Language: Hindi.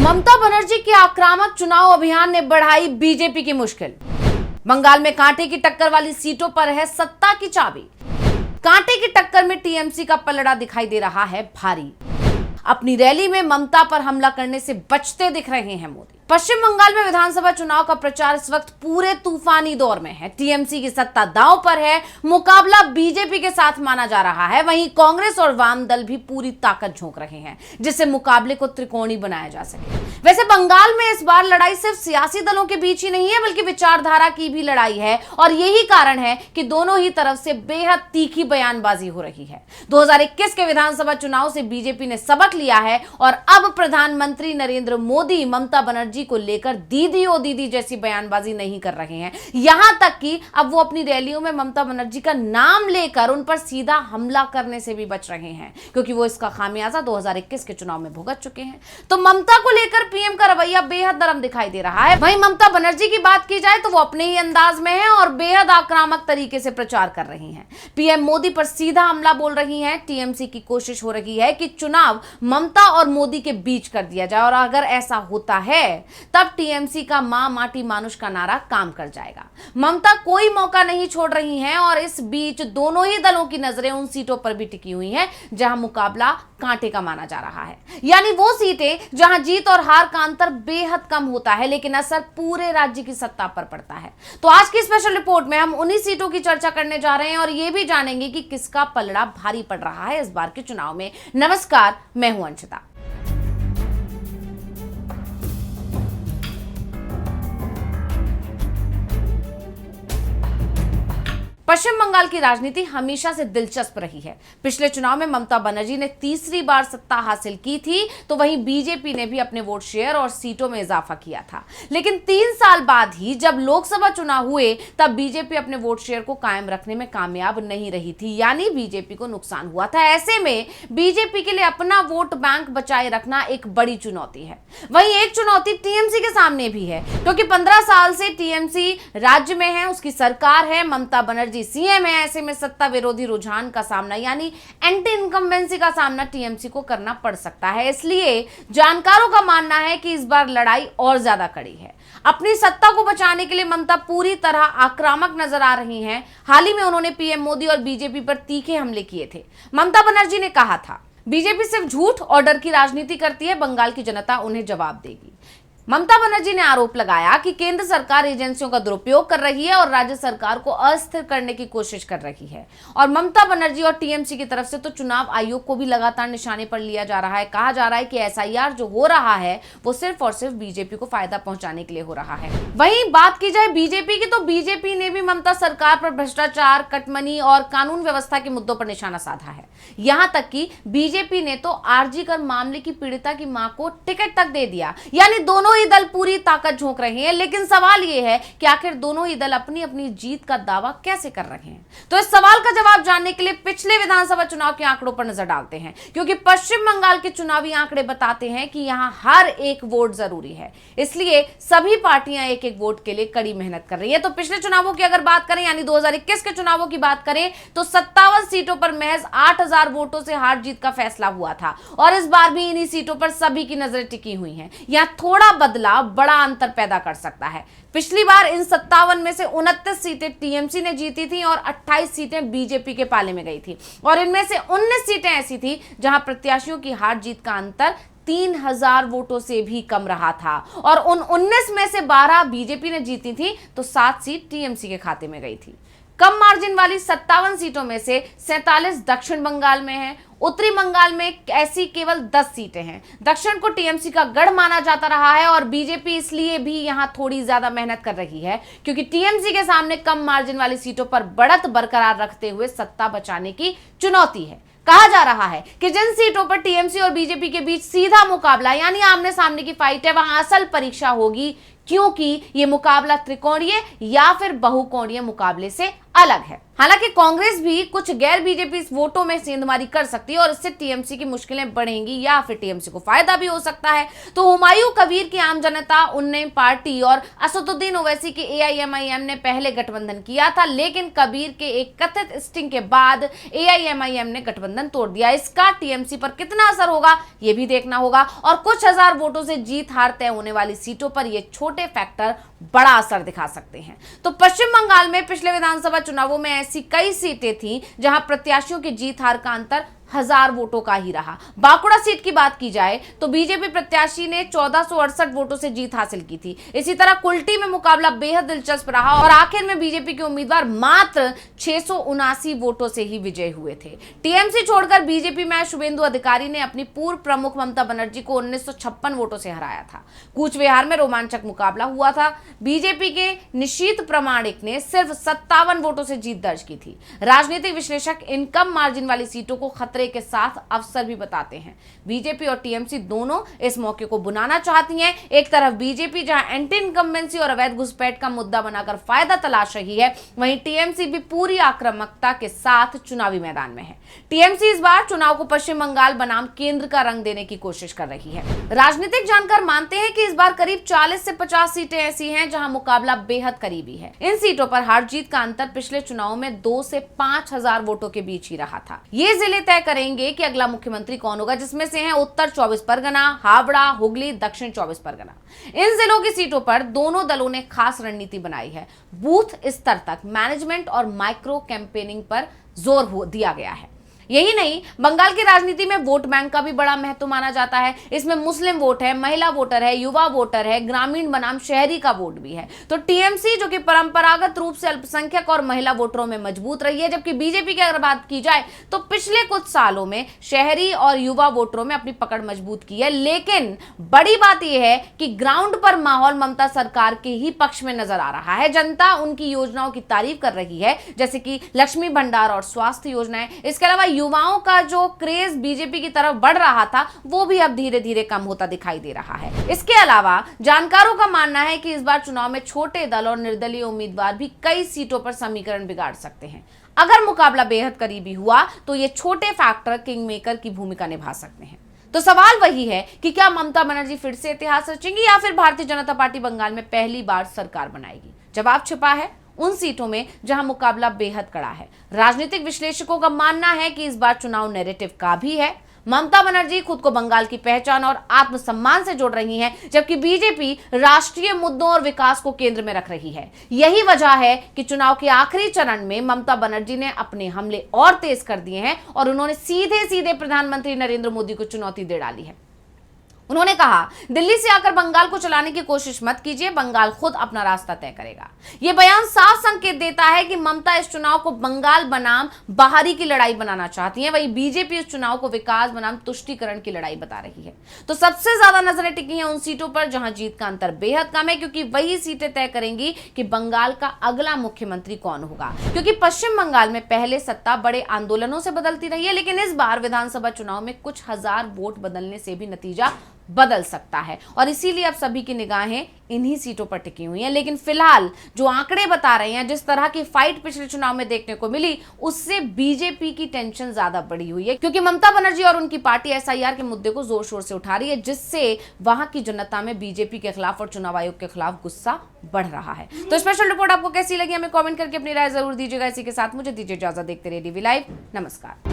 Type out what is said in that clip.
ममता बनर्जी के आक्रामक चुनाव अभियान ने बढ़ाई बीजेपी की मुश्किल। बंगाल में कांटे की टक्कर वाली सीटों पर है सत्ता की चाबी। कांटे की टक्कर में टीएमसी का पलड़ा दिखाई दे रहा है भारी। अपनी रैली में ममता पर हमला करने से बचते दिख रहे हैं मोदी। पश्चिम बंगाल में विधानसभा चुनाव का प्रचार इस वक्त पूरे तूफानी दौर में है। टीएमसी की सत्ता दांव पर है, मुकाबला बीजेपी के साथ माना जा रहा है। वहीं कांग्रेस और वाम दल भी पूरी ताकत झोंक रहे हैं जिससे मुकाबले को त्रिकोणीय बनाया जा सके। वैसे बंगाल में इस बार लड़ाई सिर्फ सियासी दलों के बीच ही नहीं है बल्कि विचारधारा की भी लड़ाई है और यही कारण है कि दोनों ही तरफ से बेहद तीखी बयानबाजी हो रही है। 2021 के विधानसभा चुनाव से बीजेपी ने सबक लिया है और अब प्रधानमंत्री नरेंद्र मोदी ममता बनर्जी को लेकर दीदी ओ दीदी जैसी बयानबाजी नहीं कर रहे हैं। यहां तक कि अब वो अपनी रैलियों में ममता बनर्जी का नाम लेकर उन पर सीधा हमला करने से भी बच रहे हैं क्योंकि वो इसका खामियाजा 2021 के चुनाव में भुगत चुके हैं। तो ममता को लेकर पीएम का रवैया बेहद नरम दिखाई दे रहा है। वहीं ममता बनर्जी की बात की जाए तो वो अपने ही अंदाज में है और बेहद आक्रामक तरीके से प्रचार कर रही हैं। पीएम मोदी पर सीधा हमला बोल रही हैं। टीएमसी की कोशिश हो रही है कि चुनाव ममता और मोदी के बीच कर दिया जाए और अगर ऐसा होता है तब टीएमसी का मां माटी मानुष का नारा काम कर जाएगा। ममता कोई मौका नहीं छोड़ रही हैं और इस बीच दोनों ही दलों की नजरें उन सीटों पर भी टिकी हुई हैं जहां मुकाबला कांटे का माना जा रहा है, यानी वो सीटें जहां जीत और हार का अंतर बेहद कम होता है लेकिन असर पूरे राज्य की सत्ता पर पड़ता है। तो आज की स्पेशल रिपोर्ट में हम उन्हीं सीटों की चर्चा करने जा रहे हैं और यह भी जानेंगे कि किसका पलड़ा भारी पड़ रहा है इस बार के चुनाव में। नमस्कार, मैं हूं अंशिता। पश्चिम बंगाल की राजनीति हमेशा से दिलचस्प रही है। पिछले चुनाव में ममता बनर्जी ने तीसरी बार सत्ता हासिल की थी तो वहीं बीजेपी ने भी अपने वोट शेयर और सीटों में इजाफा किया था। लेकिन 3 साल बाद ही जब लोकसभा चुनाव हुए तब बीजेपी अपने वोट शेयर को कायम रखने में कामयाब नहीं रही थी, यानी बीजेपी को नुकसान हुआ था। ऐसे में बीजेपी के लिए अपना वोट बैंक बचाए रखना एक बड़ी चुनौती है। वहीं एक चुनौती टीएमसी के सामने भी है क्योंकि 15 साल से टीएमसी राज्य में है, उसकी सरकार है, ममता बनर्जी सीएम है। ऐसे में सत्ता विरोधी रुझान का सामना यानी एंटी इनकम्बेंसी का सामना टीएमसी को करना पड़ सकता है। इसलिए जानकारों का मानना है कि इस बार लड़ाई और ज्यादा कड़ी है। अपनी सत्ता को बचाने के लिए ममता पूरी तरह आक्रामक नजर आ रही हैं। हाल ही में उन्होंने पीएम मोदी और बीजेपी पर तीखे हमले किए थे। ममता बनर्जी ने कहा था, बीजेपी सिर्फ झूठ और डर की राजनीति करती है, बंगाल की जनता उन्हें जवाब देगी। ममता बनर्जी ने आरोप लगाया कि केंद्र सरकार एजेंसियों का दुरुपयोग कर रही है और राज्य सरकार को अस्थिर करने की कोशिश कर रही है। और ममता बनर्जी और टीएमसी की तरफ से तो चुनाव आयोग को भी लगातार निशाने पर लिया जा रहा है। कहा जा रहा है कि एसआईआर जो हो रहा है वो सिर्फ और सिर्फ बीजेपी को फायदा पहुंचाने के लिए हो रहा है। वहीं बात की जाए बीजेपी की तो बीजेपी ने भी ममता सरकार पर भ्रष्टाचार, कटमनी और कानून व्यवस्था के मुद्दों पर निशाना साधा है। यहां तक कि बीजेपी ने तो आरजी कर मामले की पीड़िता की मां को टिकट तक दे दिया। यानी दोनों ही दल पूरी ताकत झोंक रहे हैं। लेकिन सवाल यह है कि आखिर दोनों ही दल अपनी अपनी जीत का दावा कैसे कर रहे हैं। तो इस सवाल का जवाब जानने के लिए पिछले विधानसभा चुनाव के आंकड़ों पर नजर डालते हैं क्योंकि पश्चिम बंगाल के चुनावी आंकड़े बताते हैं कि यहां हर एक वोट जरूरी है। इसलिए सभी पार्टियां एक एक वोट के लिए कड़ी मेहनत कर रही है। तो पिछले चुनावों की अगर बात करें यानी 2021 के चुनावों की बात करें तो 57 सीटों पर महज 8000 वोटों से हार जीत का फैसला हुआ था और इस बार भी इन्हीं सीटों पर सभी की नजरें टिकी हुई हैं। यहां थोड़ा बदलाव बड़ा अंतर पैदा कर सकता है। पिछली बार इन 57 में से 29 सीटें टीएमसी ने जीती थी और 28 सीटें बीजेपी के पाले में गई थी और इनमें से 19 सीटें ऐसी थी जहां प्रत्याशियों की हार जीत का अंतर 3000 वोटों से भी कम रहा था और उन 19 में से 12 बीजेपी ने जीती थी तो 7 सीट टीएमसी के खाते में गई थी। कम मार्जिन वाली 57 सीटों में से 47 दक्षिण बंगाल में है। उत्तरी बंगाल में ऐसी केवल 10 सीटें हैं। दक्षिण को टीएमसी का गढ़ माना जाता रहा है और बीजेपी इसलिए भी यहां थोड़ी ज्यादा मेहनत कर रही है क्योंकि टीएमसी के सामने कम मार्जिन वाली सीटों पर बढ़त बरकरार रखते हुए सत्ता बचाने की चुनौती है। कहा जा रहा है कि जिन सीटों पर टीएमसी और बीजेपी के बीच सीधा मुकाबला यानी आमने सामने की फाइट है वहां असल परीक्षा होगी क्योंकि यह मुकाबला त्रिकोणीय या फिर बहुकोणीय मुकाबले से अलग है। हालांकि कांग्रेस भी कुछ गैर बीजेपी वोटों में सेंधमारी कर सकती है और इससे टीएमसी की मुश्किलें बढ़ेंगी या फिर टीएमसी को फायदा भी हो सकता है। तो हुमायूं कबीर की आम जनता उन्नयन पार्टी और असदुद्दीन ओवैसी के एआईएमआईएम ने पहले गठबंधन किया था, लेकिन कबीर के एक कथित स्टिंग के बाद एआईएमआईएम ने गठबंधन तोड़ दिया। इसका टीएमसी पर कितना असर होगा यह भी देखना होगा और कुछ हजार वोटों से जीत हार तय होने वाली सीटों पर ये छोटे फैक्टर बड़ा असर दिखा सकते हैं। तो पश्चिम बंगाल में पिछले विधानसभा चुनावों में ऐसी कई सीटें थीं जहां प्रत्याशियों की जीत हार का अंतर 1000 वोटों का ही रहा। बांकुड़ा सीट की बात की जाए तो बीजेपी प्रत्याशी ने 1468 वोटों से जीत हासिल की थी। इसी तरह कुल्टी में मुकाबला बेहद दिलचस्प रहा और आखिर में बीजेपी के उम्मीदवार मात्र 679 वोटों से ही विजयी हुए थे। टीएमसी छोड़कर बीजेपी में शुभेंदु अधिकारी ने अपनी पूर्व प्रमुख ममता बनर्जी को 1956 वोटों से हराया था। कूच बिहार में रोमांचक मुकाबला हुआ था। बीजेपी के निशीथ प्रमाणिक ने सिर्फ 57 वोटों से जीत दर्ज की थी। राजनीतिक विश्लेषक इन कम मार्जिन वाली सीटों को खतरे के साथ अवसर भी बताते हैं। बीजेपी और टीएमसी दोनों इस मौके को बुनाना चाहती हैं। एक तरफ बीजेपी जहां एंटी इनकम्बेंसी और अवैध घुसपैठ का मुद्दा बनाकर फायदा तलाश रही है, वहीं टीएमसी भी पूरी आक्रामकता के साथ चुनावी मैदान में है। टीएमसी इस बार चुनाव को पश्चिम बंगाल बनाम केंद्र का रंग देने की कोशिश कर रही है। राजनीतिक जानकार मानते हैं कि इस बार करीब 40 से 50 सीटें ऐसी हैं जहां मुकाबला बेहद करीबी है। इन सीटों पर हार जीत का अंतर पिछले चुनाव में 2 से 5000 वोटों के बीच ही रहा था। ये जिले तय करेंगे कि अगला मुख्यमंत्री कौन होगा, जिसमें से हैं उत्तर 24 परगना, हावड़ा, हुगली, दक्षिण 24 परगना। इन जिलों की सीटों पर दोनों दलों ने खास रणनीति बनाई है। बूथ स्तर तक मैनेजमेंट और माइक्रो कैंपेनिंग पर जोर दिया गया है। यही नहीं, बंगाल की राजनीति में वोट बैंक का भी बड़ा महत्व माना जाता है। इसमें मुस्लिम वोट है, महिला वोटर है, युवा वोटर है, ग्रामीण बनाम शहरी का वोट भी है। तो टीएमसी जो कि परंपरागत रूप से अल्पसंख्यक और महिला वोटरों में मजबूत रही है, जबकि बीजेपी की अगर बात की जाए तो पिछले कुछ सालों में शहरी और युवा वोटरों में अपनी पकड़ मजबूत की है। लेकिन बड़ी बात यह है कि ग्राउंड पर माहौल ममता सरकार के ही पक्ष में नजर आ रहा है। जनता उनकी योजनाओं की तारीफ कर रही है, जैसे कि लक्ष्मी भंडार और स्वास्थ्य योजनाएं। इसके अलावा युवाओं का जो क्रेज बीजेपी की तरफ बढ़ रहा था, वो भी अब धीरे धीरे कम होता दिखाई दे रहा है। इसके अलावा जानकारों का मानना है कि इस बार चुनाव में छोटे दल और निर्दलीय उम्मीदवार भी कई सीटों पर समीकरण बिगाड़ सकते हैं। अगर मुकाबला बेहद करीबी हुआ तो ये छोटे फैक्टर किंग मेकर की भूमिका निभा सकते हैं। तो सवाल वही है कि क्या ममता बनर्जी फिर से इतिहास रचेंगी या फिर भारतीय जनता पार्टी बंगाल में पहली बार सरकार बनाएगी? जवाब छिपा है उन सीटों में जहां मुकाबला बेहद कड़ा है। राजनीतिक विश्लेषकों का मानना है कि इस बार चुनाव नैरेटिव का भी है। ममता बनर्जी खुद को बंगाल की पहचान और आत्मसम्मान से जोड़ रही हैं, जबकि बीजेपी राष्ट्रीय मुद्दों और विकास को केंद्र में रख रही है। यही वजह है कि चुनाव के आखिरी चरण में ममता बनर्जी ने अपने हमले और तेज कर दिए हैं और उन्होंने सीधे सीधे प्रधानमंत्री नरेंद्र मोदी को चुनौती दे डाली है। उन्होंने कहा, दिल्ली से आकर बंगाल को चलाने की कोशिश मत कीजिए, बंगाल खुद अपना रास्ता तय करेगा। यह बयान साफ संकेत देता है कि ममता इस चुनाव को बंगाल बनाम बाहरी की लड़ाई बनाना चाहती है, वहीं बीजेपी इस चुनाव को विकास बनाम तुष्टीकरण की लड़ाई बता रही है। तो सबसे ज्यादा नजरें टिकी हैं उन सीटों पर जहां जीत का अंतर बेहद कम है, क्योंकि वही सीटें तय करेंगी कि बंगाल का अगला मुख्यमंत्री कौन होगा। क्योंकि पश्चिम बंगाल में पहले सत्ता बड़े आंदोलनों से बदलती रही है, लेकिन इस बार विधानसभा चुनाव में कुछ हजार वोट बदलने से भी नतीजा बदल सकता है और इसीलिए अब सभी की निगाहें इन्हीं सीटों पर टिकी हुई हैं। लेकिन फिलहाल जो आंकड़े बता रहे हैं, जिस तरह की फाइट पिछले चुनाव में देखने को मिली, उससे बीजेपी की टेंशन ज्यादा बढ़ी हुई है, क्योंकि ममता बनर्जी और उनकी पार्टी एसआईआर के मुद्दे को जोर शोर से उठा रही है, जिससे वहां की जनता में बीजेपी के खिलाफ और चुनाव आयोग के खिलाफ गुस्सा बढ़ रहा है। तो स्पेशल रिपोर्ट आपको कैसी लगी हमें कमेंट करके अपनी राय जरूर दीजिएगा। इसी के साथ मुझे दीजिए इजाजत। देखते रहिए डीवी लाइव। नमस्कार।